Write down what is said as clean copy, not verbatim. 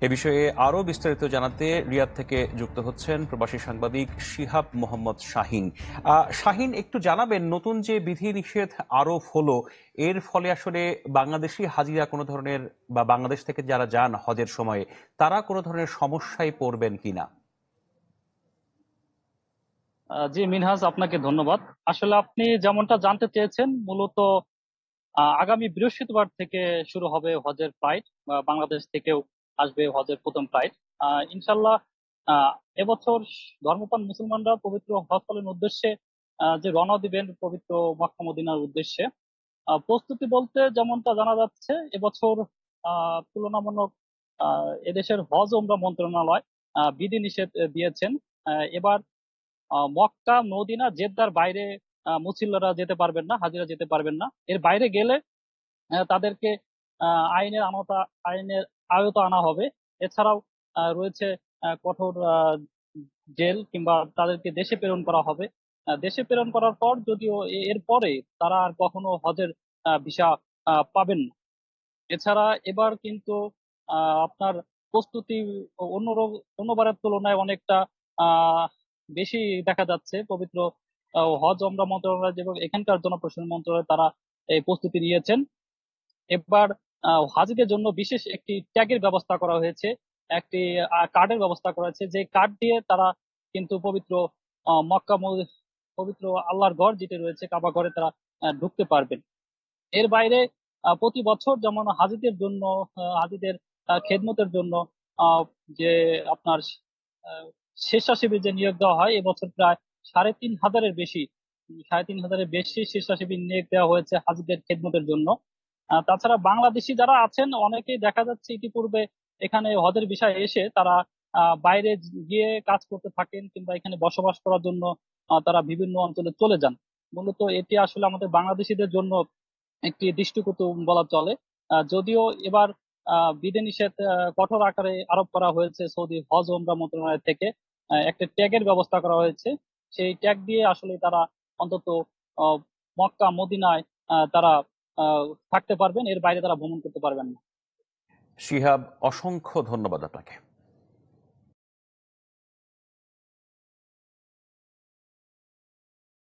এ বিষয়ে আরো বিস্তারিত জানাতে রিয়াদ থেকে যুক্ত হচ্ছেন প্রবাসী সাংবাদিক শিহাব মোহাম্মদ শাহিন। শাহিন, একটু জানাবেন নতুন যে বিধিনিষেধ আরোপ হলো, এর ফলে আসলে বাংলাদেশি হাজিরা কোনো ধরনের বা বাংলাদেশ থেকে যারা যান হজের সময়ে তারা কোনো ধরনের সমস্যায় পড়বেন কিনা? জি মিনহাজ, আপনাকে ধন্যবাদ। আসলে আপনি যেমনটা জানতে চেয়েছেন, মূলত আগামী বৃহস্পতিবার থেকে শুরু হবে হজের ফ্লাইট। বাংলাদেশ থেকেও আসবে হজের প্রথম ফ্লাইট ইনশাল্লাহ। আহ, এবছর ধর্মপ্রাণ মুসলমানরা পবিত্র হজ পালনের উদ্দেশ্যে যে রওনা দিবেন পবিত্র মক্কা মদিনার উদ্দেশ্যে, প্রস্তুতি বলতে যেমনটা জানা যাচ্ছে এবছর তুলনামূলক এদেশের হজ ওমরা মন্ত্রণালয় বিধিনিষেধ দিয়েছেন। এবার মক্কা মদিনা জেদ্দার বাইরে মুসল্লিরা যেতে পারবেন না, হাজিরা যেতে পারবেন না। এর বাইরে গেলে তাদেরকে আইনের আইনের আয়তা আনা হবে। এছাড়াও রয়েছে কঠোর জেল কিংবা তাদেরকে দেশে প্রেরণ করা হবে। দেশে প্রেরণ করার পর যদিও এর পরে তারা আর কখনো হজের ভিসা পাবেন না। এছাড়া এবার কিন্তু আপনার প্রস্তুতি অন্যবারের তুলনায় অনেকটা আহ বেশি দেখা যাচ্ছে। পবিত্র হজ ওমরা মন্ত্রণালয় এবং এখানকার জনপ্রশাসন মন্ত্রণালয় তারা এই প্রস্তুতি নিয়েছেন। এবার হাজিদের জন্য বিশেষ একটি ট্যাগের ব্যবস্থা করা হয়েছে, একটি কার্ডের ব্যবস্থা করা হয়েছে, যে কার্ড দিয়ে তারা কিন্তু পবিত্র পবিত্র আল্লাহর ঘর যেটি রয়েছে কাবা ঘরে তারা ঢুকতে পারবেন। এর বাইরে প্রতি বছর যেমন হাজিদের জন্য হাজিদের খেদমতের জন্য আহ, যে আপনার আহ, স্বেচ্ছাসেবী যে নিয়োগ দেওয়া হয়, এবছর প্রায় 3,500 স্বেচ্ছাসেবী নিয়োগ দেওয়া হয়েছে হাজিদের খেদমতের জন্য। তাছাড়া বাংলাদেশি যারা আছেন অনেকেই দেখা যাচ্ছে ইতিপূর্বে এখানে হজের বিষয়ে এসে তারা বাইরে গিয়ে কাজ করতে থাকেন কিংবা এখানে বসবাস করার জন্য তারা বিভিন্ন অঞ্চলে চলে যান। মূলত এটি আসলে আমাদের বাংলাদেশিদের জন্য একটি দৃষ্টিকটু বলা চলে। যদিও এবার বিধিনিষেধ কঠোর আকারে আরোপ করা হয়েছে সৌদি হজ ওমরা মন্ত্রণালয় থেকে। একটা ট্যাগের ব্যবস্থা করা হয়েছে, সেই ট্যাগ দিয়ে আসলে তারা অন্তত আহ, মক্কা মদিনায় তারা আহ, থাকতে পারবেন, এর বাইরে তারা ভ্রমণ করতে পারবেন না। শিহাব, অসংখ্য ধন্যবাদ আপনাকে।